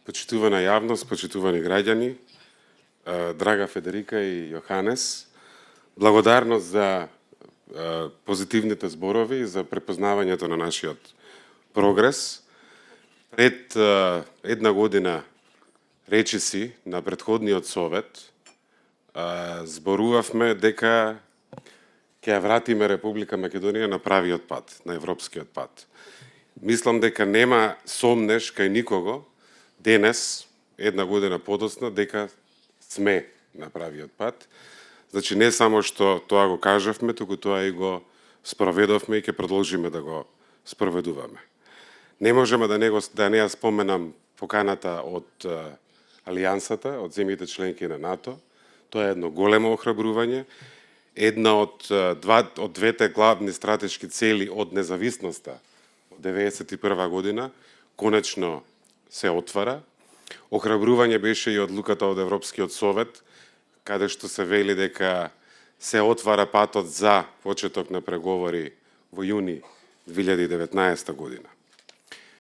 Почитувана јавност, почитувани граѓани, драга Федерика и Јоханес, благодарност за позитивните зборови и за препознавањето на нашиот прогрес. Пред една година речиси на претходниот совет зборувавме дека ќе ја вратиме Република Македонија на правиот пат, на европскиот пат. Мислам дека нема сомнеш кај никого денес, една година подоцна, дека сме на правиот пат. Значи не само што тоа го кажавме, туку тоа и го спроведовме и ќе продолжиме да го спроведуваме. Не можеме да не ја споменам поканата од Алијансата, од земјите членки на НАТО. Тоа е едно големо охрабрување, една од двете главни стратешки цели од независноста од 1991 година конечно се отвара. Охрабрување беше и одлуката од Европскиот совет, каде што се вели дека се отвара патот за почеток на преговори во јуни 2019 година.